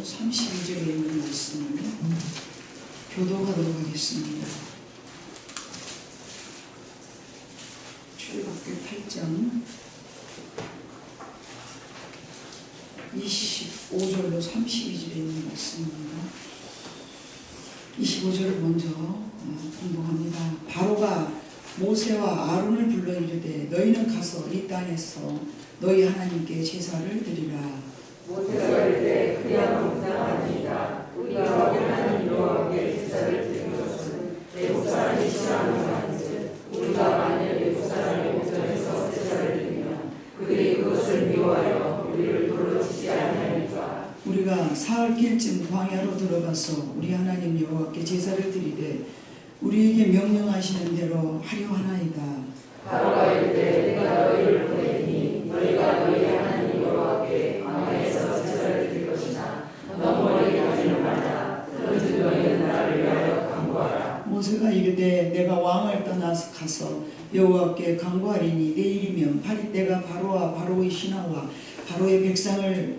32절에 있는 말씀을 교독하도록 하겠습니다. 출애굽기 8장 25절로 32절에 있는 말씀입니다. 25절을 먼저 공부합니다. 바로가 모세와 아론을 불러 이르되 너희는 가서 이 땅에서 너희 하나님께 제사를 드리라. 모세가 이르되 그리하면 마땅하니이다. 우리가 우리 하나님 여호와께 제사를 드리는 것은 애국 사람이 싫어하는 것인즉 우리가 만일 애국 사람의 목전에서 제사를 드리면 그들이 그것을 미워하여 우리를 돌로 치지 아니하니까. 우리가 사흘 길쯤 광야로 들어가서 우리 하나님 여호와께 제사를 드리되 우리에게 명령하시는 대로 하려 하나이다. 바로가 이르되 내가 너희를 보내니 너희가 너희 하나님 여호와께 광야에서 제사를 드릴 것이나 너무 멀리 가지는 말라. 그런즉 너희는 나를 위하여 간구하라. 모세가 이르되 내가 왕을 떠나서 가서 여호와께 간구하리니 내일이면 파리떼가 바로와 바로의 신하와 바로의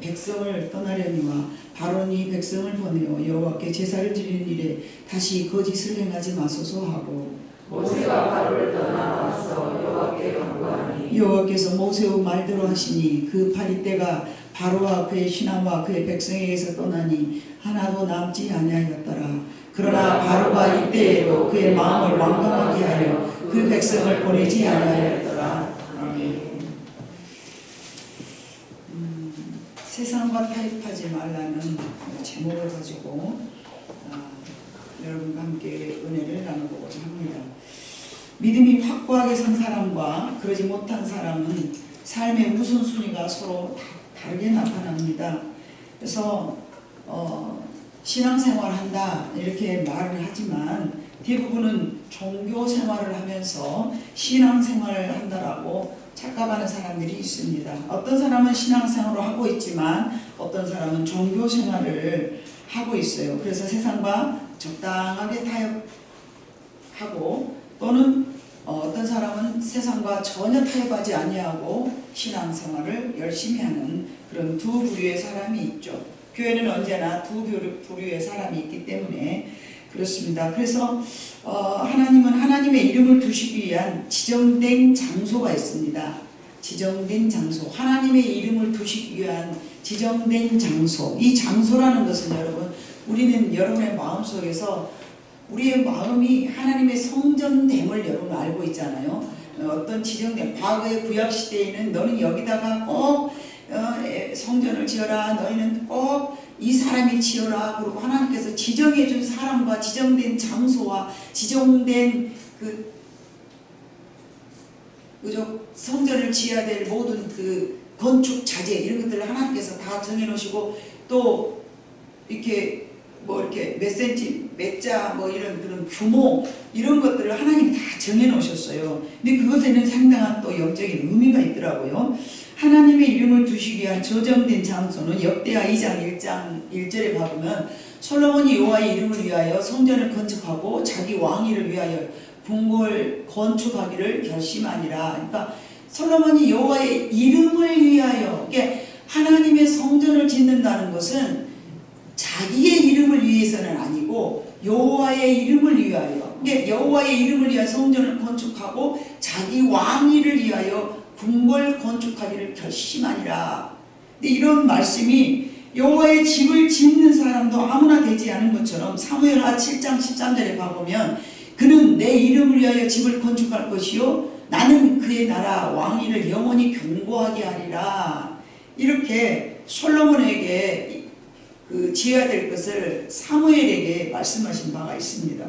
백성을 떠나려니와 바로니 백성을 보내어 여호와께 제사를 드리는 일에 다시 거짓을 행하지 마소서 하고 모세가 바로를 떠나 와서 여호와께 간구하니 여호와께서 모세의 말대로 하시니 그 파리떼가 바로와 그의 신하와 그의 백성에게서 떠나니 하나도 남지 아니하였더라. 그러나 바로가 이때에도 그의 마음을 완강하게 하여 그 백성을 보내지 아니하였더라. 아멘. 세상과 타협하지 말라는 제목을 가지고 여러분과 함께 은혜를 나눠보고자 합니다. 믿음이 확고하게 선 사람과 그러지 못한 사람은 삶의 우선순위가 서로 다르게 나타납니다. 그래서 신앙생활을 한다 이렇게 말을 하지만 대부분은 종교생활을 하면서 신앙생활을 한다라고 착각하는 사람들이 있습니다. 어떤 사람은 신앙생활을 하고 있지만 어떤 사람은 종교생활을 하고 있어요. 그래서 세상과 적당하게 타협하고 또는 어떤 사람은 세상과 전혀 타협하지 아니하고 신앙생활을 열심히 하는 그런 두 부류의 사람이 있죠. 교회는 언제나 두 부류의 사람이 있기 때문에 그렇습니다. 그래서 하나님은 하나님의 이름을 두시기 위한 지정된 장소가 있습니다. 지정된 장소, 하나님의 이름을 두시기 위한 지정된 장소. 이 장소라는 것은 여러분, 우리는 여러분의 마음속에서 우리의 마음이 하나님의 성전됨을 여러분 알고 있잖아요. 어떤 지정된 과거의 구약시대에는 너는 여기다가 꼭 성전을 지어라, 너희는 꼭 이 사람이 지어라. 그리고 하나님께서 지정해준 사람과 지정된 장소와 지정된 그 성전을 지어야 될 모든 그 건축 자재 이런 것들을 하나님께서 다 정해놓으시고 또 이렇게 이렇게 몇 센치, 몇 자 이런 그런 규모 이런 것들을 하나님이 다 정해놓으셨어요. 근데 그것에는 상당한 또 영적인 의미가 있더라고요. 하나님의 이름을 두시기 위한 저정된 장소는 역대하 2장 1절에 봐보면 솔로몬이 여호와의 이름을 위하여 성전을 건축하고 자기 왕위를 위하여 궁궐 건축하기를 결심하니라. 그러니까 솔로몬이 여호와의 이름을 위하여, 그러니까 하나님의 성전을 짓는다는 것은 자기의 이름을 위해서는 아니고 여호와의 이름을 위하여, 그러니까 여호와의 이름을 위하여 성전을 건축하고 자기 왕위를 위하여 궁궐 건축하기를 결심하니라. 근데 이런 말씀이 여호와의 집을 짓는 사람도 아무나 되지 않은 것처럼 사무엘하 7장 13절에 봐보면 그는 내 이름을 위하여 집을 건축할 것이요 나는 그의 나라 왕위를 영원히 견고하게 하리라. 이렇게 솔로몬에게 지어야 될 것을 사무엘에게 말씀하신 바가 있습니다.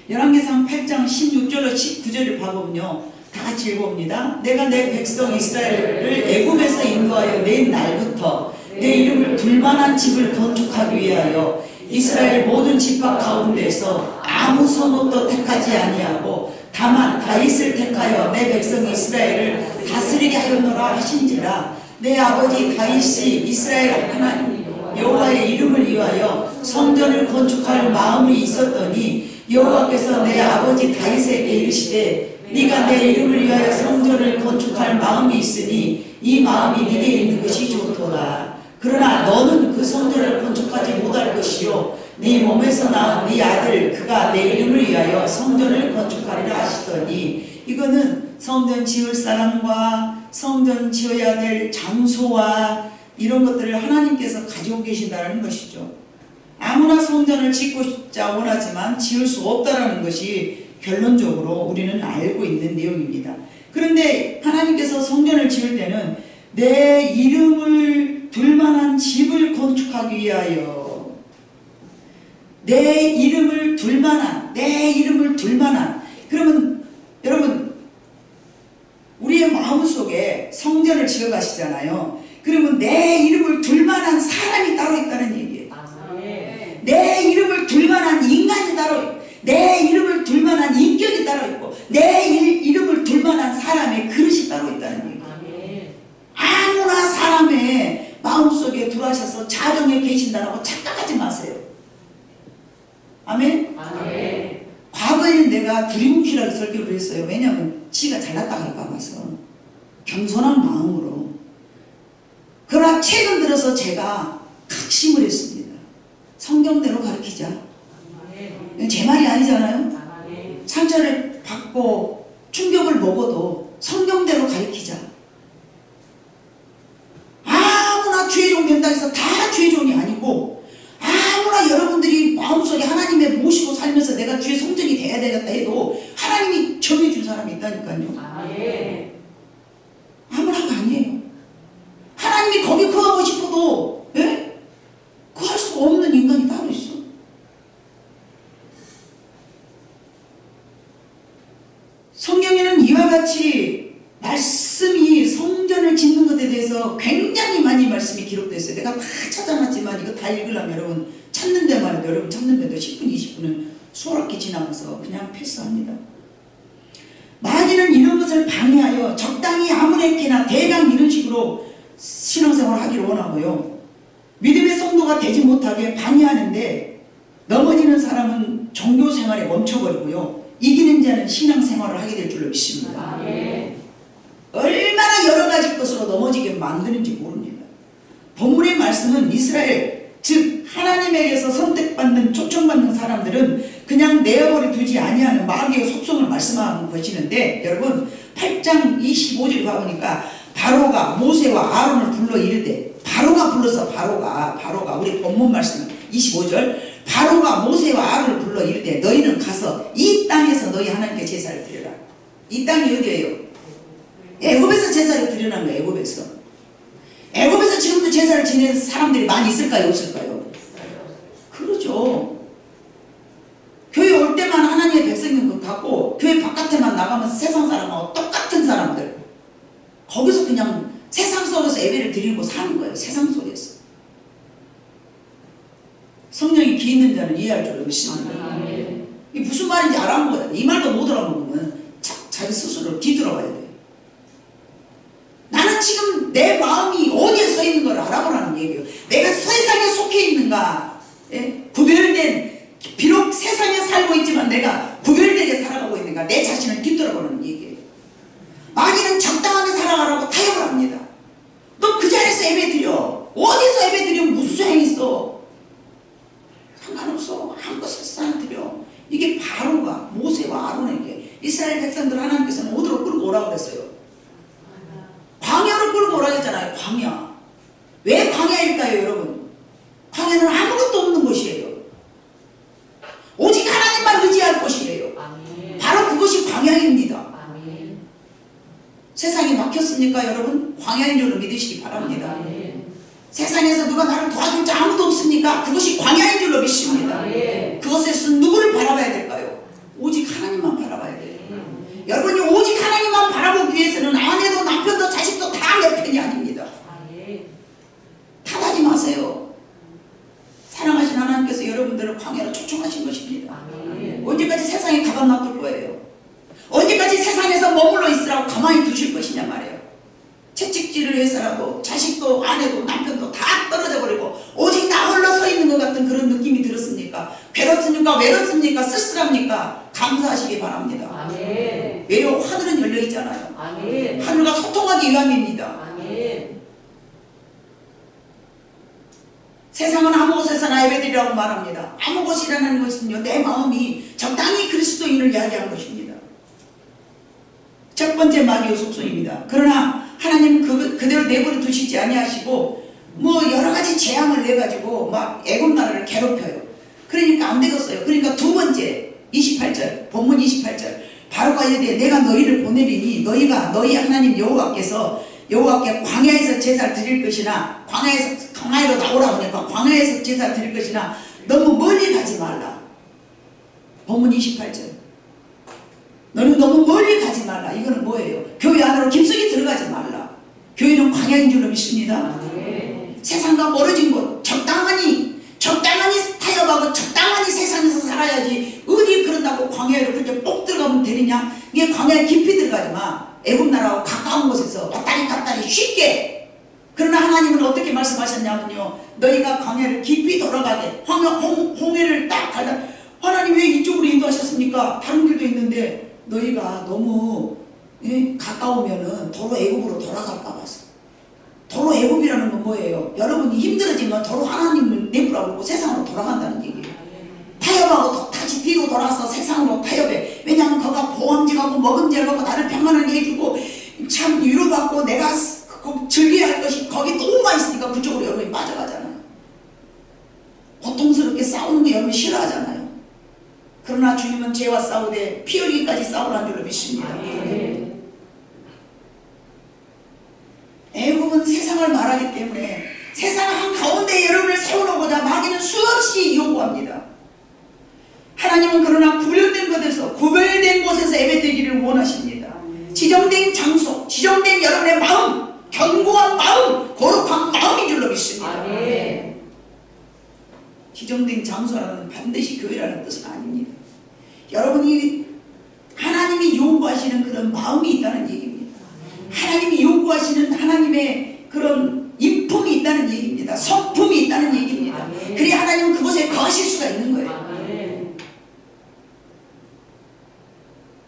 열왕기상 8장 16절로 19절을 봐보면요, 다 같이 읽어봅니다. 내가 내 백성 이스라엘을 애굽에서 인도하여 낸 날부터 내 이름을 둘만한 집을 건축하기 위하여 이스라엘 모든 지파 가운데서 아무 선옷도 택하지 아니하고 다만 다윗을 택하여 내 백성 이스라엘을 다스리게 하였노라 하신지라. 내 아버지 다윗이 이스라엘 하나님 여호와의 이름을 위하여 성전을 건축할 마음이 있었더니 여호와께서 내 아버지 다윗에게 이르시되 네가 내 이름을 위하여 성전을 건축할 마음이 있으니 이 마음이 네게 있는 것이 좋도다. 그러나 너는 그 성전을 건축하지 못할 것이요 네 몸에서 낳은 네 아들 그가 내 이름을 위하여 성전을 건축하리라 하시더니, 이거는 성전 지을 사람과 성전 지어야 될 장소와 이런 것들을 하나님께서 가지고 계신다는 것이죠. 아무나 성전을 짓고자 원하지만 지을 수 없다는 것이 결론적으로 우리는 알고 있는 내용입니다. 그런데 하나님께서 성전을 지을 때는 내 이름을 둘만한 집을 건축하기 위하여, 내 이름을 둘만한, 그러면 여러분 우리의 마음속에 성전을 지어 가시잖아요. 그러면 내 이름을 둘만한 사람이 따로 있다는 얘기예요. 내 이름을 둘만한 인간이 따로 있고, 내 이름을 둘만한 인격이 따로 있고, 내 이름을 둘만한 사람의 그릇이 따로 있다는 얘기예요. 아무나 사람의 마음속에 들어와셔서 자정에 계신다라고 착각하지 마세요. 아멘? 과거에는 내가 두리뭉실하게 설교를 했어요. 왜냐하면 지가 잘났다 할까 봐서, 겸손한 마음으로. 그러나 최근 들어서 제가 각심을 했습니다. 성경대로 가르치자. 제 말이 아니잖아요. 상처를 받고 충격을 먹어도 성경대로 가르치자. 아무나 죄종 된다 해서 다 죄종이 아니고, 아무나 여러분들이 마음속에 하나님의 모시고 살면서 내가 주의 성전이 돼야 되겠다 해도 하나님이 정해준 사람이 있다니까요. 아무나가 아니에요. 하나님이 거기 거하고 싶어도 거할 수가 없는 인간이 따로 있어. 성경에는 이와 같이 말씀이 성전을 짓는 것에 대해서 굉장히 많이 말씀이 기록되어 있어요. 내가 다 찾아놨지만 이거 다 읽으려면 여러분 찾는 데만 해도, 여러분 찾는 데도 10분 20분은 수월하게 지나면서 그냥 패스합니다. 마귀는 이런 것을 방해하여 적당히 아무렇게나 대강 이런 식으로 신앙생활을 하기를 원하고요, 믿음의 성도가 되지 못하게 방해하는데, 넘어지는 사람은 종교생활에 멈춰버리고요, 이기는 자는 신앙생활을 하게 될 줄로 믿습니다. 얼마나 여러 가지 것으로 넘어지게 만드는지 모릅니다. 본문의 말씀은 이스라엘, 즉 하나님에게서 선택받는, 초청받는 사람들은 그냥 내어버려 두지 아니하는 마귀의 속성을 말씀하는 것이는데, 여러분 8장 25절 가보니까 바로가 모세와 아론을 불러 이르되, 바로가 불러서 바로가 우리 본문 말씀 25절, 바로가 모세와 아론을 불러 이르되 너희는 가서 이 땅에서 너희 하나님께 제사를 드려라. 이 땅이 어디예요? 애굽에서 제사를 드리라는 거예요. 애굽에서 지금도 제사를 지내는 사람들이 많이 있을까요? 없을까요? 그러죠. 교회 올 때만 하나님의 백성인 것 같고, 교회 바깥에만 나가면서 세상 사람하고 똑같은 사람들, 거기서 그냥 세상 속에서 예배를 드리고 사는 거예요. 세상 속에서. 성령이 귀 있는 자는 이해할 줄 믿습니다. 이게 무슨 말인지 알아먹어야 돼. 이 말도 못 알아먹으면 자기 스스로 뒤돌아봐야 돼. 나는 지금 내 마음이 어디에 서 있는 걸 알아보라는 얘기예요. 내가 세상에 속해 있는가, 구별된, 비록 세상에 살고 있지만 내가 구별되게 살아가고 있는가, 내 자신을 뒤돌아보는 얘기예요. 마귀는 적당하게 살아가라고 타협을 합니다. 너 그 자리에서 예배 드려. 어디서 예배 드리면 무슨 소용이 있어? 상관없어. 한껏 세상 드려. 이게 바로가 모세와 아론에게, 이스라엘 백성들 하나님께서는 어디로 끌고 오라고 그랬어요? 광야로 끌고 오라고 했잖아요. 광야. 왜 광야일까요, 여러분? 광야는 아무것도 없는 곳이에요. 오직 하나님만 의지할 곳이에요. 바로 그것이 광야입니다. 세상이 막혔습니까, 여러분? 광야인 줄로 믿으시기 바랍니다. 세상에서 누가 나를 도와줄 자 아무도 없습니까? 그것이 광야인 줄로 믿습니다. 그것에서 누구를 바라봐야 될까요? 오직 하나님만 바라봐야 돼요. 여러분이 오직 하나님만 바라보기 위해서는 아내도 남편도 자식도 다 내 편이 아닙니다. 탓하지 마세요. 사랑하신 하나님께서 여러분들을 광야로 초청하신 것입니다. 언제까지 세상에 가만 놔둘 거예요? 언제까지 세상에서 머물러 있으라고 가만히 두실 것이냐 말이에요. 채찍질을 해서라도 자식도 아내도 남편도 다 떨어져 버리고 오직 나 홀로 서 있는 것 같은 그런 느낌이 들었습니까? 괴롭습니까? 외롭습니까? 쓸쓸합니까? 감사하시기 바랍니다. 아멘. 왜요? 하늘은 열려 있잖아요. 아멘. 하늘과 소통하기 위함입니다. 아멘. 세상은 아무 곳에서나 예배드리라고 말합니다. 아무 곳이라는 것은요, 내 마음이 적당히 그리스도인을 이야기한 것입니다. 첫 번째 마귀의 속성입니다. 그러나 하나님 그대로 내버려 두시지 아니하시고 뭐 여러가지 재앙을 내가지고 막 애굽 나라를 괴롭혀요. 그러니까 안 되겠어요. 그러니까 두 번째 28절 본문 28절 바로가 이르되 내가 너희를 보내리니 너희가 너희 하나님 여호와께 광야에서 제사를 드릴 것이나 광야로 나오라고 하니까 광야에서 제사를 드릴 것이나 너무 멀리 가지 말라. 본문 28절 너는 너무 멀리 가지 말라. 이거는 뭐예요? 교회 안으로 깊숙이 들어가지 말라. 교회는 광야인 줄로 믿습니다. 세상과 멀어진 곳 적당히 타협하고 적당히 세상에서 살아야지 어디 그런다고 광야로 그렇게 꼭 들어가면 되느냐. 이게 광야에 깊이 들어가지 마. 애굽 나라하고 가까운 곳에서 왔다리 갔다리 쉽게. 그러나 하나님은 어떻게 말씀하셨냐면요, 너희가 광야를 깊이 돌아가게 홍해를 딱 가다. 하나님 왜 이쪽으로 인도하셨습니까? 다른 길도 있는데 너희가 너무 가까우면은 도로 애굽으로 돌아갈까 봐서. 도로 애굽이라는 건 뭐예요? 여러분이 힘들어지면 도로 하나님을 내부라고 그러고 세상으로 돌아간다는 얘기예요. 타협하고 다시 뒤로 돌아서 세상으로 타협해. 왜냐하면 거가 보험직하고 먹음직하고 나를 평안하게 해주고 참 위로받고 내가 즐겨야 할 것이 거기 너무 많이 있으니까 그쪽으로 여러분이 빠져가잖아요. 고통스럽게 싸우는 거 여러분이 싫어하잖아요. 그러나 주님은 죄와 싸우되 피 흘리기까지 싸우라는 줄로 믿습니다. 애굽은 세상을 말하기 때문에 세상 한가운데 여러분을 세워놓고자 마귀는 수없이 요구합니다. 하나님은 그러나 구별된 곳에서 예배드리기를 원하십니다. 지정된 장소, 지정된 여러분의 마음, 견고한 마음, 거룩한 마음인 줄로 믿습니다. 지정된 장소라는 반드시 교회라는 뜻은 아닙니다. 여러분이 하나님이 요구하시는 그런 마음이 있다는 얘기입니다. 하나님이 요구하시는 하나님의 그런 인품이 있다는 얘기입니다. 성품이 있다는 얘기입니다. 그래야 하나님은 그곳에 거하실 수가 있는 거예요.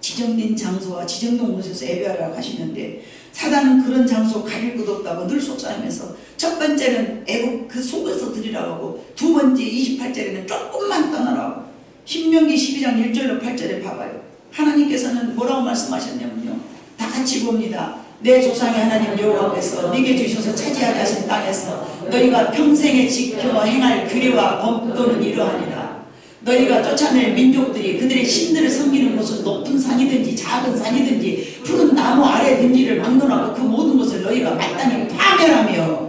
지정된 장소와 지정된 곳에서 예배하라고 하시는데 사단은 그런 장소 가릴 것 없다고 늘 속삭이면서 첫 번째는 애굽 그 속에서 드리라고 하고 두 번째 28절에는 조금만 떠나라고. 신명기 12장 1절로 8절에 봐봐요. 하나님께서는 뭐라고 말씀하셨냐면요, 다 같이 봅니다. 내 조상의 하나님 여호와께서 네게 주셔서 차지하게 하신 땅에서 너희가 평생에 지켜 행할 규례와 법도는 이러하니라. 너희가 쫓아낼 민족들이 그들의 신들을 섬기는 곳은 높은 산이든지 작은 산이든지 푸른 나무 아래 든지를 막론하고 그 모든 것을 너희가 마땅히 파멸하며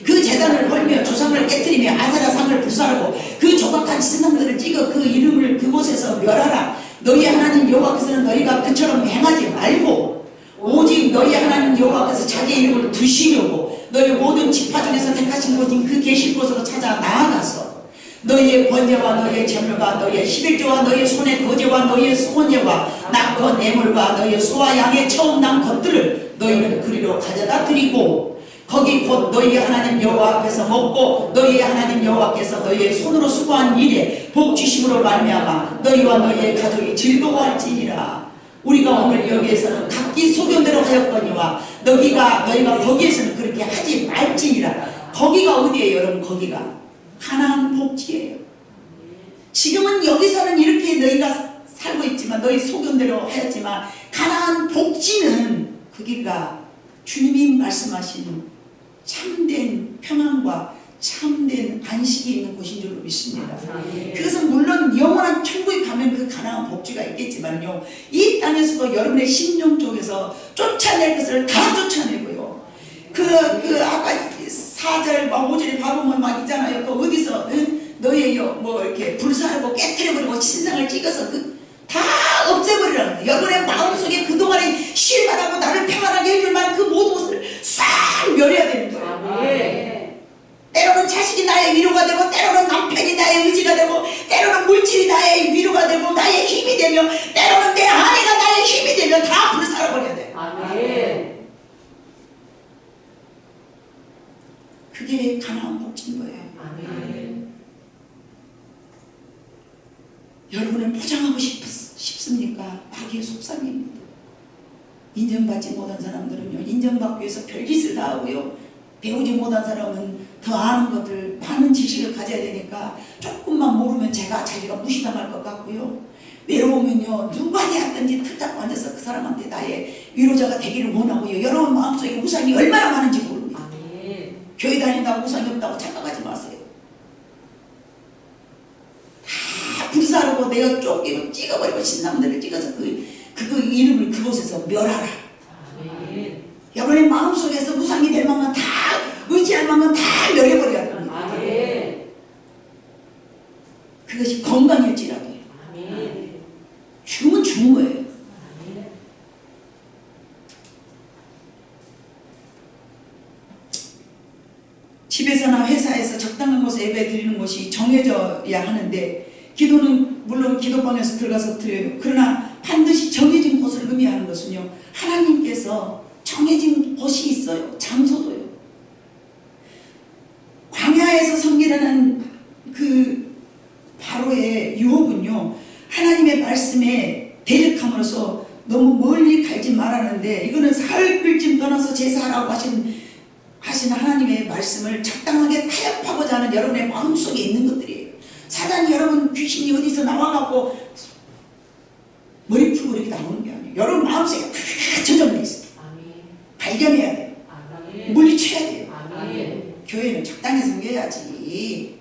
그 제단을 헐며 조상을 깨뜨리며 아세라상을 불살하고 그 조각한 신상들을 찍어 그 이름을 그곳에서 멸하라. 너희 하나님 여호와께서는 너희가 그처럼 행하지 말고 오직 너희 하나님 여호와께서 자기의 이름을 두시려고 너희 모든 지파 중에서 택하신 곳인 그 계실 곳으로 찾아 나아가서 너희의 번제와 너희의 제물과 너희의 11조와 너희의 손의 거제와 너희의 소원제와 낙헌 애물과 너희의 소와 양의 처음 난 것들을 너희는 그리로 가져다 드리고 거기 곧 너희 하나님 여호와 앞에서 먹고 너희 하나님 여호와께서 너희의 손으로 수고한 일에 복 주심으로 말미암아 너희와 너희의 가족이 즐거워할지니라. 우리가 오늘 여기에서는 각기 소견대로 하였거니와 너희가 거기에서는 그렇게 하지 말지니라. 거기가 어디예요 여러분? 거기가 가나안 복지예요. 지금은 여기서는 이렇게 너희가 살고 있지만 너희 소견대로 하였지만 가나안 복지는 거기가 주님이 말씀하신 참된 평안과 참된 안식이 있는 곳인 줄로 믿습니다. 그것은 물론 영원한 천국에 가면 그 가나안 복지가 있겠지만요, 이 땅에서도 여러분의 심령 쪽에서 쫓아낼 것을 다 쫓아내고요. 아까 4절, 5절에 봐보면 막 있잖아요. 그 어디서 너의 뭐 이렇게 불사르고 깨트려버리고 신상을 찍어서 다 없애버리라는 거예요. 여러분의 마음속에 그동안에 실만하고 나를 평안하게 해줄 만한 그 모든 것을 싹 멸해야 되는 거예요. 때로는 자식이 나의 위로가 되고 때로는 남편이 나의 의지가 되고 때로는 물질이 나의 위로가 되고 나의 힘이 되며 때로는 내 아내가 나의 힘이 되며 다 불살아버려야 돼요. 그게 가나안 복지인 거예요. 여러분을 포장하고 싶습니까? 마귀의 속삭임입니다. 인정받지 못한 사람들은요, 인정받기 위해서 별짓을 다 하고요, 배우지 못한 사람은 더 아는 것들, 많은 지식을 가져야 되니까 조금만 모르면 자기가 무시당할 것 같고요. 외로우면요, 누가 되었든지 틀 잡고 앉아서 그 사람한테 나의 위로자가 되기를 원하고요. 여러분 마음속에 우상이 얼마나 많은지 모릅니다. 교회 다닌다고 우상이 없다고 착각하지 마세요. 다 불사르고 내가 쫓기고 찍어버리고 신남들을 찍어서 그 이름을 그곳에서 멸하라. 여러분의 마음속에서 우상이 될 만한 다 의지할 만한 다 멸해버려야 합니다. 그것이 건강일지라도 죽으면 죽은 거예요. 집에서나 회사에서 적당한 곳에 예배 드리는 곳이 정해져야 하는데, 기도는 물론 기도방에서 들어가서 드려요. 그러나 반드시 정해진 곳을 의미하는 것은요, 하나님께서 정해진 곳이 있어요. 장소도요. 광야에서 섬기라는 그 바로의 유혹은요, 하나님의 말씀에 대적함으로써 너무 멀리 갈지 말았는데, 이거는 사흘쯤 떠나서 제사하라고 하신 하나님의 말씀을 적당하게 타협하고자 하는 여러분의 마음속에 있는 것들이에요. 사단이 여러분 귀신이 어디서 나와갖고 머리 풀고 이렇게 나오는 게 아니에요. 여러분 마음속에 다 저장돼 있어요. 발견해야 돼요. 물리쳐야 돼요. 교회는 적당히 섬겨야지.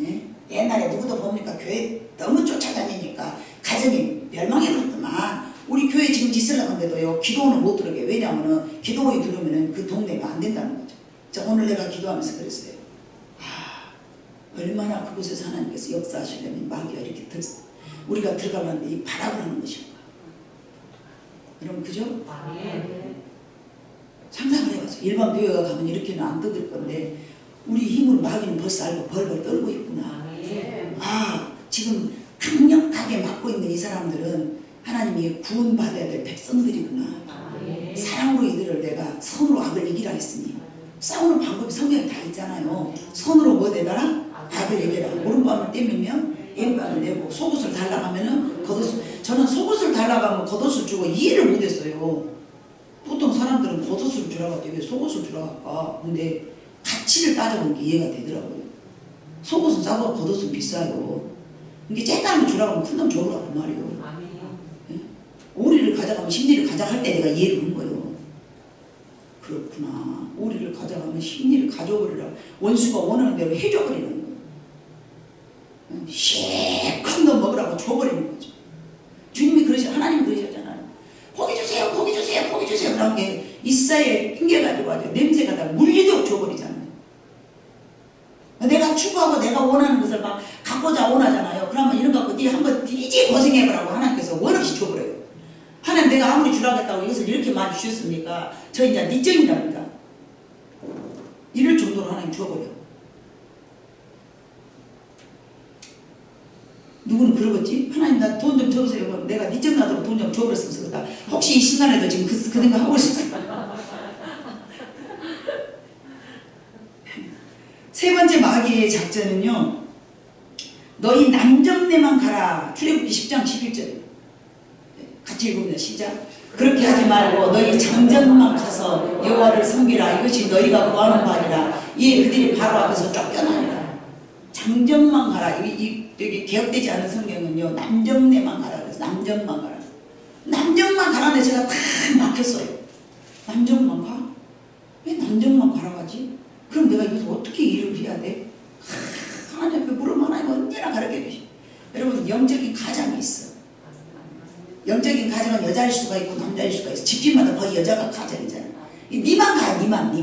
예? 옛날에 누구도 봅니까? 교회 너무 쫓아다니니까 가정이 멸망해버렸더만. 우리 교회 지금 짓으려는데도요, 기도원을 못 들어게. 왜냐하면 기도원이 들으면 그 동네가 안 된다는 거죠. 자, 오늘 내가 기도하면서 그랬어요. 얼마나 그곳에서 하나님께서 역사하시려면 마귀가 이렇게 우리가 들어가려는데 이 발악을 하는 것인가. 여러분 그죠? 상상을 해봐서 일반 교회가 가면 이렇게는 안 떠들 건데 우리 힘으로 마귀는 벌써 알고 벌벌 떨고 있구나. 지금 강력하게 막고 있는 이 사람들은 하나님이 구원받아야 될 백성들이구나. 사랑으로 이들을 내가 선으로 악을 이기라 했으니, 싸우는 방법이 성경에 다 있잖아요. 선으로 뭐 되더라? 악을 이겨라. 오른밤을 떼면 왼밤을 내고, 속옷을 달라고 하면은 겉옷을, 저는 속옷을 달라고 하면 겉옷을 주고 이해를 못했어요. 보통 사람들은 겉옷을 주라고 하지 왜 속옷을 주라고 할까? 근데 가치를 따져보는 게 이해가 되더라고요. 속옷은 싸고 겉옷은 비싸요. 이게 쬐까만 주라고 하면 큰 놈 줘보라고 말이에요. 오리를 가져가면 심리를 가져갈 때 내가 이해를 한 거예요. 그렇구나. 오리를 가져가면 심리를 가져버리라. 원수가 원하는 대로 해줘버리는 거예요. 큰 놈 먹으라고 줘버리는 거죠. 주님이 하나님이 그러셨잖아요. 고기 주세요, 고기 주세요, 고기 주세요. 그런 게 이사에 핑계가지고 아주 냄새가 다 물리도록 줘버리잖아요. 내가 추구하고 내가 원하는 것을 막 갖고자 원하잖아요. 그러면 이런 거 갖고 네 한번 뒤지 고생해보라고 하나님께서 원없이 줘버려요. 하나님 내가 아무리 주라겠다고 이것을 이렇게 많이 주셨습니까? 저 이제 네 정이랍니다. 이럴 정도로 하나님 줘버려요. 누구는 그러겠지? 하나님 나 돈 좀 줘보세요. 내가 네 정 나도록 돈 좀 줘버렸으면 좋겠다. 혹시 이 시간에도 지금 그 생각 하고 있어요? 세 번째 마귀의 작전은요, 너희 남정네만 가라. 출애굽기 10장 11절. 같이 읽으면 시작. 그렇게 하지 말고 너희 장정만 가서 여호와를 섬기라. 이것이 너희가 구하는 바니라. 이에 그들이 바로 앞에서 쫓겨나니라. 장정만 가라. 여기 개혁되지 않은 성경은요, 남정네만 가라. 그래서 남정만 가라. 남정만 가라는데 제가 다 막혔어요. 남정만 가? 왜 남정만 가라고 하지? 그럼 내가 이것을 어떻게 일을 해야 돼? 하나님 앞에 물으면 하나님 언제나 가르쳐 주시. 여러분 영적인 가장이 있어. 영적인 가정은 여자일 수가 있고 남자일 수가 있어. 집집마다 거의 여자가 가장이잖아. 니만 가, 니만.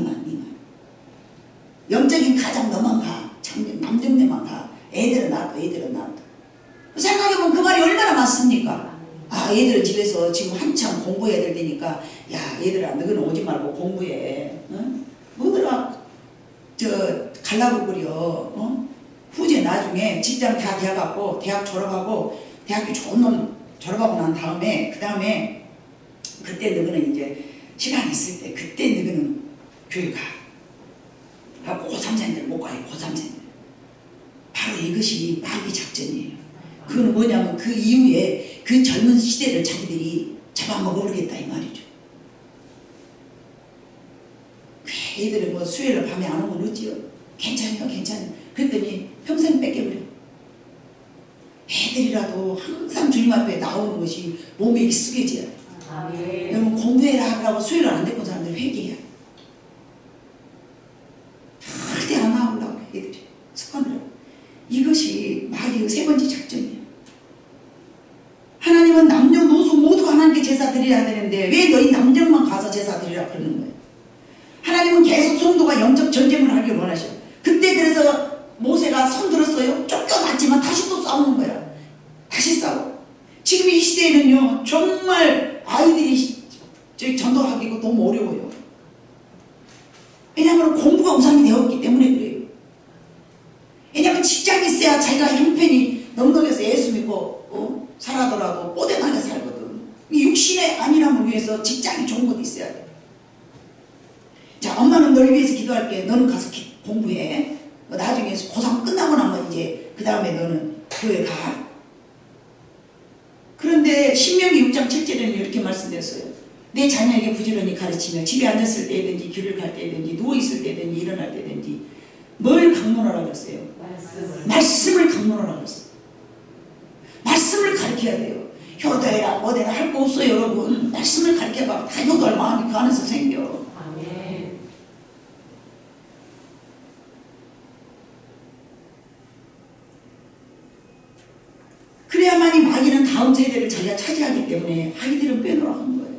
영적인 가장 너만 가. 남정네만 가. 애들은 놔둬. 생각해보면 그 말이 얼마나 맞습니까? 애들은 집에서 지금 한참 공부해야 될 때니까, 야, 얘들아, 너는 오지 말고 공부해. 응? 뭐더라, 갈라고 그려. 후제 나중에 직장 다 돼갖고, 대학 졸업하고, 대학교 좋은 놈 졸업하고 난 다음에, 그 다음에, 그때 너는 이제, 시간 있을 때, 그때 너는 교회 가. 하고 고3생들 못 가요, 고3생들. 바로 이것이 마귀 작전이에요. 그건 뭐냐면 그 이후에 그 젊은 시대를 자기들이 잡아먹어버리겠다 이 말이죠. 애들은 뭐 수요일 밤에 안 오면 어찌요? 괜찮아요, 괜찮아요. 그랬더니 평생 뺏겨버려. 애들이라도 항상 주님 앞에 나오는 것이 몸에 익숙해져야 돼. 아멘. 여러분 공부해라 하라고 수요일 안 됐고 사람들 회개해야 돼. 절대 안 나오려고 해, 애들이. 습관들하고. 이것이 마귀의 세 번째 작전이에요. 하나님은 남녀노소 모두 하나님께 제사 드려야 되는데 왜 너희 남녀만 가서 제사 드리라 그러는 거예요. 하나님은 계속 성도가 영적 전쟁을 하길 원하셔. 그때 그래서 모세가 손 들었어요. 쫓겨났지만 다시 또 싸우는 거야. 다시 싸워. 지금 이 시대에는요 정말 아이들이 전도하기가 너무 어려워요. 왜냐하면 공부가 우선이 되었기 때문에 그래요. 왜냐하면 직장이 있어야 자기가 형편이 넉넉해서 예수 믿고 살아더라도 뽀대나게 살거든. 육신의 안일함을 위해서 직장이 좋은 것도 있어야 돼. 자, 엄마는 너를 위해서 기도할게. 너는 가서 공부해. 나중에 고3 끝나고 나면 이제 그 다음에 너는 교회 가. 그런데 신명기 6장 7절에는 이렇게 말씀드렸어요. 내 자녀에게 부지런히 가르치며 집에 앉았을 때든지 길을 갈 때든지 누워있을 때든지 일어날 때든지 뭘 강론하라고 그랬어요? 말씀을 강론하라고 그랬어요. 말씀을 가르쳐야 돼요. 효도해라 뭐대라 할 거 없어요. 여러분 말씀을 가르쳐봐. 다 효도할 마음이 그 안에서 생겨. 아멘. 그래야만이 마귀는 다음 세대를 자기가 차지하기 때문에 아이들은 빼놓으라고 하는 거예요.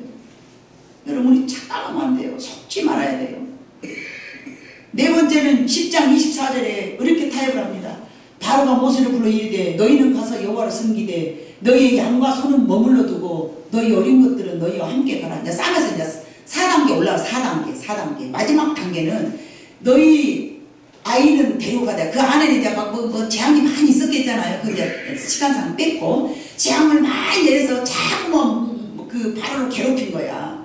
여러분이 착각하면 안 돼요. 속지 말아야 돼요. 네 번째는 10장 24절에 이렇게 타협을 합니다. 바로가 모세를 불러 이르되 너희는 가서 여호와를 섬기되 너희의 양과 소는 머물러 두고 너희 어린 것들은 너희와 함께 가라. 이제 싸면서 이제 4단계 올라가. 4단계 마지막 단계는 너희 아이는 데려가다. 그 안에는 이제 막 뭐 재앙이 많이 있었겠잖아요. 그 이제 시간상 뺐고 재앙을 많이 내서 자꾸 그 바로를 괴롭힌 거야.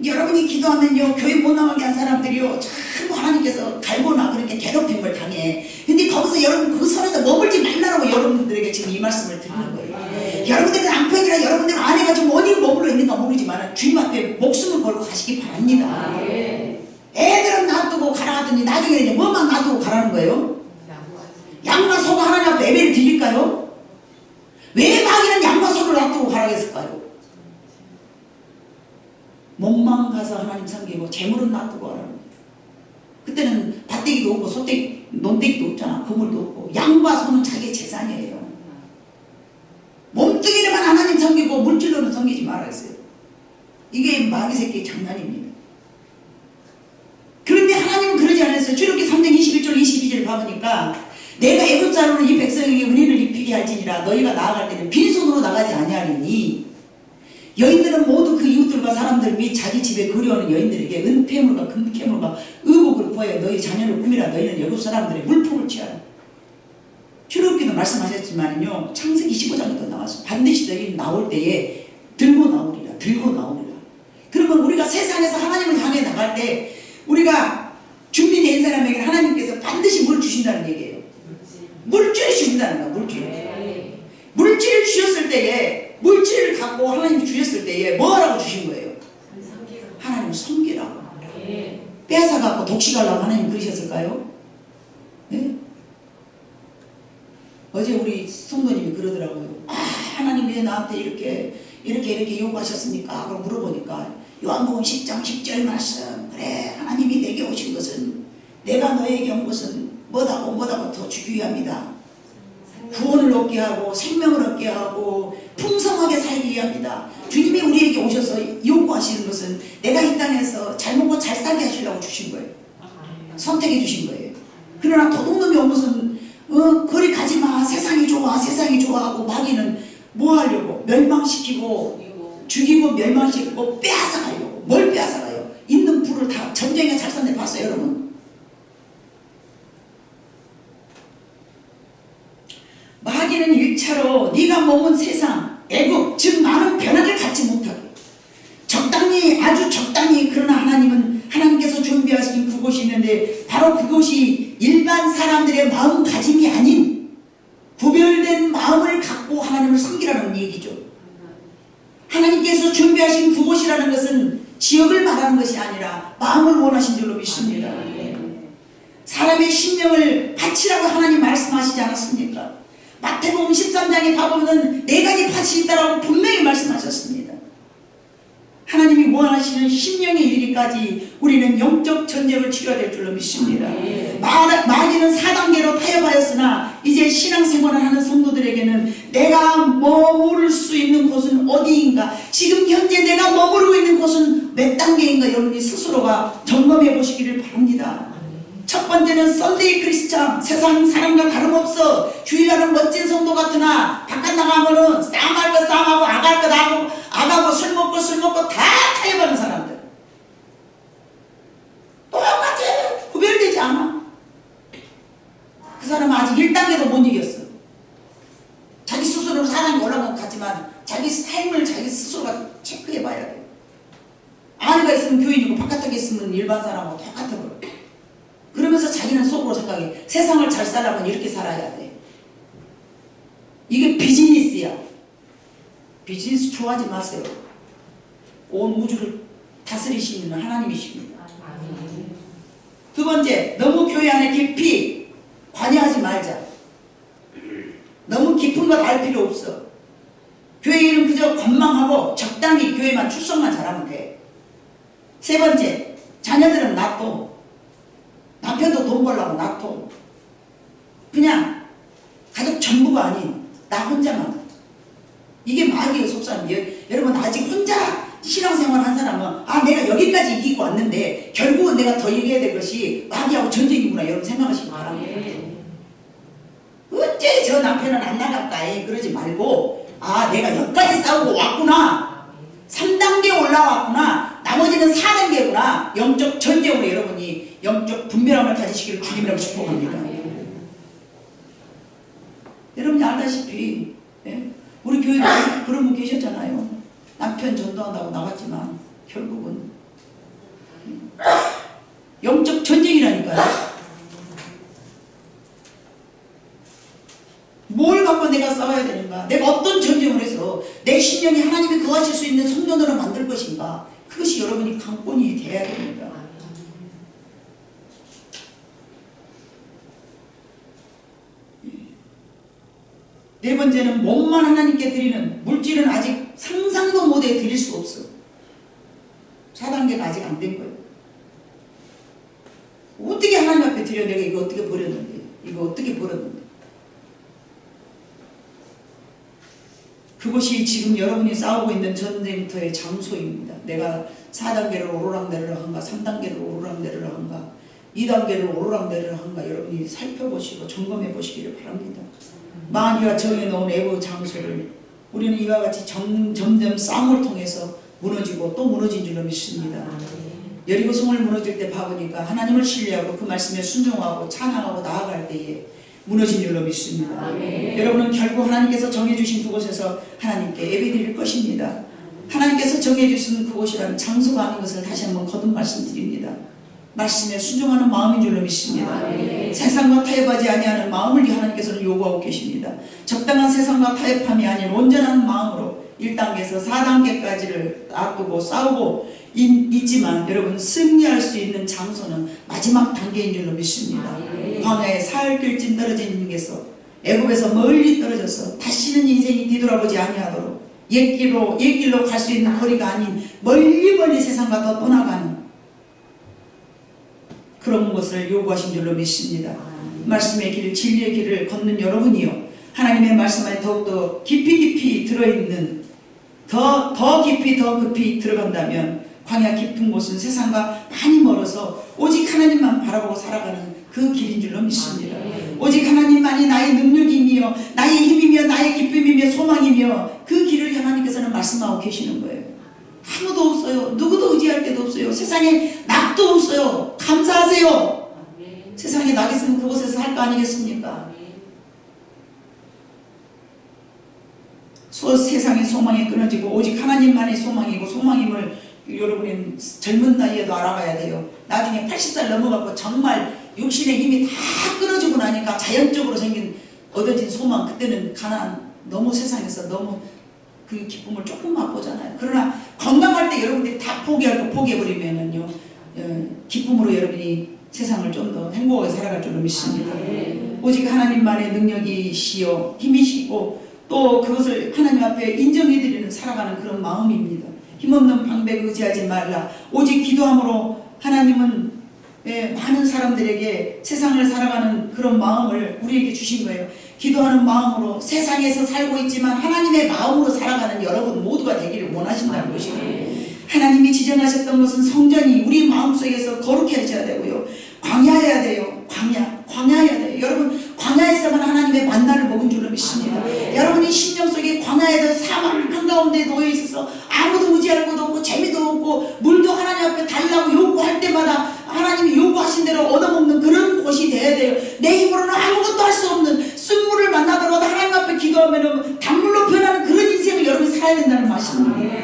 여러분이 기도하면요 교회 못 나가게 한 사람들이요 자꾸 하나님께서 갈고나 그렇게 괴롭힘을 당해. 근데 거기서 여러분 그 선에서 머물지 말라고 여러분들에게 지금 이 말씀을 드리는 거예요. 여러분들은 남편이나 여러분들은 아내가 지금 어디로 머물러 있는가 모르지만 주님 앞에 목숨을 걸고 가시기 바랍니다. 애들은 놔두고 가라하더니 나중에 이제 뭐만 놔두고 가라는 거예요? 양과 소가 하나님 앞에 예배를 드릴까요? 왜 마귀는 양과 소를 놔두고 가라고 했을까요? 몸만 가서 하나님 섬기고 재물은 놔두고 가라는 거예요. 그때는 밭대기도 없고 소떼기, 논대기도 없잖아. 그물도 없고. 양과 소는 자기의 재산이에요. 몸뚱이로만 하나님 섬기고 물질로는 섬기지 말아 했어요. 이게 마귀 새끼의 장난입니다. 그런데 하나님은 그러지 않았어요. 출애굽기 3장 21절 22절을 봐보니까 내가 애굽 사람으로 이 백성에게 은혜를 입히게 할지니라 너희가 나아갈 때는 빈손으로 나가지 아니하리니 여인들은 모두 그 이웃들과 사람들 및 자기 집에 거류하는 여인들에게 은폐물과 금폐물과 의복을 구하여 너희 자녀를 꾸미라. 너희는 애굽 사람들의 물품을 취하라. 출애굽기도 말씀하셨지만요 창세기 15장에도 나왔어요. 반드시 너희는 나올 때에 들고 나오리라. 그러면 우리가 세상에서 하나님을 향해 나갈 때 우리가 준비된 사람에게 하나님께서 반드시 물 주신다는 얘기예요. 물질을 주신다는 거야. 물질을 주셨을 때에 물질을 갖고 하나님이 주셨을 때에 뭐라고 주신 거예요? 하나님을 섬기라고. 빼앗아갖고 독식하려고 하나님 그러셨을까요? 네? 어제 우리 성도님이 그러더라고요. 하나님 왜 나한테 이렇게 요구하셨습니까? 그럼 물어보니까 요한복음 10장 10절 말씀. 그래 하나님이 내게 오신 것은 내가 너에게 온 것은 뭐다고 더 주기 위함이다. 구원을 얻게 하고 생명을 얻게 하고 풍성하게 살기 위함이다. 주님이 우리에게 오셔서 요구하시는 것은 내가 이 땅에서 잘 먹고 잘 살게 하시려고 주신 거예요. 선택해 주신 거예요. 그러나 도둑놈이 온 것은 거리 가지마 세상이 좋아 하고 마귀는 뭐 하려고? 멸망시키고 죽이고 멸망시키고 빼앗아가려고. 뭘 빼앗아가요? 있는 불을 다 전쟁에 잘산해 봤어요 여러분? 마귀는 1차로 네가 머문 세상 애국 즉 많은 변화를 갖지 못하게 아주 적당히 그러나 하나님은 하나님께서 준비하신 그곳이 있는데 바로 그곳이 일반 사람들의 마음가짐이 아닌 구별된 마음을 갖고 하나님을 섬기라는 얘기죠. 하나님께서 준비하신 그곳이라는 것은 지역을 말하는 것이 아니라 마음을 원하신 줄로 믿습니다. 사람의 심령을 바치라고 하나님 말씀하시지 않았습니까? 마태복음 13장에 가보면 4가지 밭이 있다라고 분명히 말씀하셨습니다. 하나님이 원하시는 심령에 이르기까지 우리는 영적 전쟁을 치러야 될 줄로 믿습니다. 마귀는 4단계로 타협하였으나 이제 신앙생활을 하는 성도들에게는 내가 머무를 수 있는 곳은 어디인가, 지금 현재 내가 머무르고 있는 곳은 몇 단계인가 여러분이 스스로가 점검해 보시기를 바랍니다. 첫 번째는 썬데이 크리스찬, 세상 사람과 다름없어 주일날은 멋진 성도 같으나 바깥 나가면은 싸움할 거 싸움하고 아갈 거 아가고 술 먹고 다 타협하는 사람들. 똑같이 구별되지 않아. 그 사람은 아직 1단계도 못 이겼어. 자기 스스로 사람이 올라간 것 같지만 자기 삶을 자기 스스로가 체크해 봐야 돼. 안에가 있으면 교인이고 바깥에 있으면 일반 사람하고 똑같아 버려. 그러면서 자기는 속으로 생각해. 세상을 잘 살려면 이렇게 살아야 돼. 이게 비즈니스야. 비즈니스 좋아하지 마세요. 온 우주를 다스리시는 하나님이십니다. 두 번째, 너무 교회 안에 깊이 관여하지 말자. 너무 깊은 것 알 필요 없어. 교회는 그저 관망하고 적당히 교회만 출석만 잘하면 돼. 세 번째, 자녀들은 놔둬. 남편도 돈 벌라고 놔둬. 그냥 가족 전부가 아닌 나 혼자만. 이게 마귀의 속삭임이에요. 여러분, 아직 혼자 신앙생활 한 사람은 내가 여기까지 이기고 왔는데 결국은 내가 더 이겨야 될 것이 마귀하고 전쟁이구나 여러분 생각하시기 바랍니다. 어째 저 남편은 안 나갈까 그러지 말고 내가 여기까지 싸우고 왔구나. 3단계 올라왔구나. 나머지는 4단계구나. 영적 전쟁으로 여러분이 영적 분별함을 가지시기를 주님이라고 축복합니다. 여러분이 알다시피 우리 교회도 그런 분 계셨잖아요. 남편 전도한다고 나갔지만 결국은 영적 전쟁이라니까요. 뭘 갖고 내가 싸워야 되는가? 내가 어떤 전쟁을 해서 내 신령이 하나님이 거하실 수 있는 성도들을 만들 것인가? 그것이 여러분이 강권이 돼야 됩니다. 네 번째는 몸만 하나님께 드리는, 물질은 아직 상상도 못해 드릴 수 없어. 4단계가 아직 안 된 거예요. 어떻게 하나님 앞에 드려? 내가 이거 어떻게 버렸는데, 이거 어떻게 벌었는데. 그것이 지금 여러분이 싸우고 있는 전쟁터의 장소입니다. 내가 4단계를 오르락내리락 한가, 3단계를 오르락내리락 한가, 2단계를 오르락내리락 한가, 여러분이 살펴보시고 점검해 보시기를 바랍니다. 마귀가 정해놓은 애고 장소를 우리는 이와 같이 점점 싸움을 통해서 무너지고 또 무너진 줄로 믿습니다. 여리고성을 무너질 때 봐보니까 하나님을 신뢰하고 그 말씀에 순종하고 찬양하고 나아갈 때에 무너진 줄로 믿습니다. 여러분은 결국 하나님께서 정해주신 그곳에서 하나님께 예배드릴 것입니다. 하나님께서 정해주신 그곳이라는 장소가 아닌 것을 다시 한번 거듭 말씀드립니다. 말씀에 순종하는 마음인 줄로 믿습니다. 세상과 타협하지 아니하는 마음을 하나님께서는 요구하고 계십니다. 적당한 세상과 타협함이 아닌 온전한 마음으로 1단계에서 4단계까지를 놔두고 싸우고 있지만 여러분 승리할 수 있는 장소는 마지막 단계인 줄로 믿습니다. 광야에 사흘길쯤 떨어진 곳에서 애굽에서 멀리 떨어져서 다시는 인생이 뒤돌아보지 아니하도록 옛길로 갈 수 있는 거리가 아닌 멀리 세상과 더 떠나가는 그런 것을 요구하신 줄로 믿습니다. 말씀의 길, 진리의 길을 걷는 여러분이요, 하나님의 말씀 안에 더욱더 깊이 들어있는, 더 깊이 들어간다면 광야 깊은 곳은 세상과 많이 멀어서 오직 하나님만 바라보고 살아가는 그 길인 줄로 믿습니다. 오직 하나님만이 나의 능력이며 나의 힘이며 나의 기쁨이며 소망이며 그 길을 하나님께서는 말씀하고 계시는 거예요. 아무도 없어요. 누구도 의지할 데도 없어요. 세상에 낙도 없어요. 감사하세요. 세상에 낙 있으면 그곳에서 살 거 아니겠습니까? 세상의 소망이 끊어지고 오직 하나님만의 소망이고 소망임을 여러분은 젊은 나이에도 알아가야 돼요. 나중에 80살 넘어가고 정말 육신의 힘이 다 끊어지고 나니까 자연적으로 생긴 얻어진 소망, 그때는 가난, 너무 세상에서 너무 그 기쁨을 조금 맛보잖아요. 그러나 건강할 때 여러분들이 다 포기할 거 포기해버리면은요, 기쁨으로 여러분이 세상을 좀 더 행복하게 살아갈 줄로 믿습니다. 오직 하나님만의 능력이시여 힘이시고 또 그것을 하나님 앞에 인정해드리는 살아가는 그런 마음입니다. 힘없는 방백 의지하지 말라. 오직 기도함으로 하나님은 많은 사람들에게 세상을 살아가는 그런 마음을 우리에게 주신 거예요. 기도하는 마음으로 세상에서 살고 있지만 하나님의 마음으로 살아가는 여러분 모두가 되기를 원하신다는 것이에요. 하나님이 지정하셨던 것은 성전이 우리 마음속에서 거룩해져야 되고요. 광야해야 돼요. 광야해야 돼요. 여러분 광야에서만 하나님의 만나를 먹은 줄로 믿습니다. 여러분이 심령 속에 광야에서 사막 한가운데 놓여 있어서 아무도 의지할 것도 없고 재미도 없고 물도 하나님 앞에 달라고 요구할 때마다 하나님이 요구하신 대로 얻어먹는 그런 곳이 돼야 돼요. 내 힘으로는 아무것도 할 수 없는 쓴물을 만나더라도 하나님 앞에 기도하면 단물로 변하는 그런 인생을 여러분이 살아야 된다는 말씀입니다.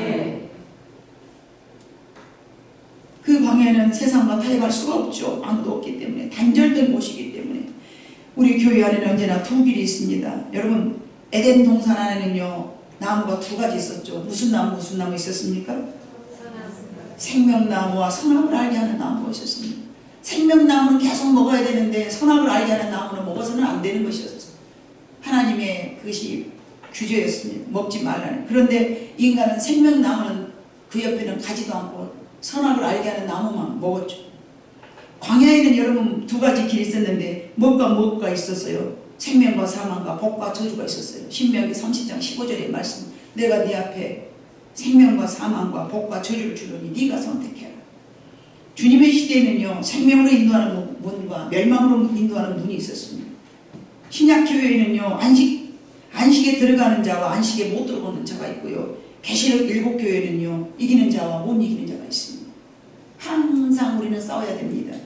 그 광야에는 세상과 타협할 수가 없죠. 아무도 없기 때문에 단절된 곳이기 때문에 우리 교회 안에는 언제나 두 길이 있습니다. 여러분 에덴 동산 안에는요 나무가 두 가지 있었죠. 무슨 나무 있었습니까? 생명나무와 선악을 알게 하는 나무가 있었습니다. 생명나무는 계속 먹어야 되는데 선악을 알게 하는 나무는 먹어서는 안 되는 것이었어요. 하나님의 그것이 규제였습니다. 먹지 말라는. 그런데 인간은 생명나무는 그 옆에는 가지도 않고 선악을 알게 하는 나무만 먹었죠. 광야에는 여러분 두 가지 길이 있었는데 무엇과 있었어요. 생명과 사망과 복과 저주가 있었어요. 신명기 30장 15절의 말씀. 내가 네 앞에 생명과 사망과 복과 저주를 주려니 네가 선택해라. 주님의 시대에는요 생명으로 인도하는 문과 멸망으로 인도하는 문이 있었습니다. 신약교회에는요 안식에 들어가는 자와 안식에 못 들어오는 자가 있고요. 계시록 7교회는요 이기는 자와 못 이기는 자가 있습니다. 항상 우리는 싸워야 됩니다.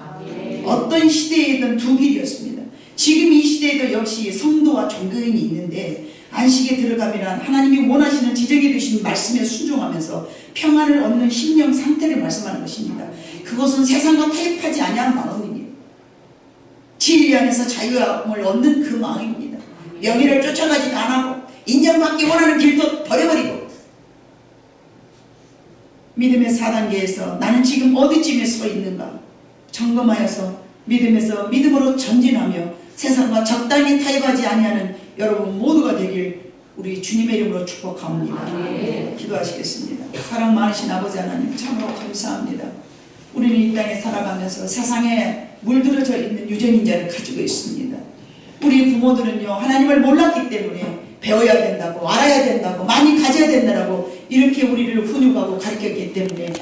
어떤 시대에든 두 길이었습니다. 지금 이 시대에도 역시 성도와 종교인이 있는데 안식에 들어가면 하나님이 원하시는 지정해 두신 말씀에 순종하면서 평안을 얻는 심령 상태를 말씀하는 것입니다. 그것은 세상과 타협하지 아니하는 마음입니다. 진리 안에서 자유함을 얻는 그 마음입니다. 명예를 쫓아가지도 않고 인정받기 원하는 길도 버려버리고 믿음의 4단계에서 나는 지금 어디쯤에 서 있는가 점검하여서 믿음에서 믿음으로 전진하며 세상과 적당히 타협하지 아니하는 여러분 모두가 되길 우리 주님의 이름으로 축복합니다. 기도하시겠습니다. 사랑 많으신 아버지 하나님 참으로 감사합니다. 우리는 이 땅에 살아가면서 세상에 물들어져 있는 유전인자를 가지고 있습니다. 우리 부모들은요 하나님을 몰랐기 때문에 배워야 된다고 알아야 된다고 많이 가져야 된다고 이렇게 우리를 훈육하고 가르쳤기 때문에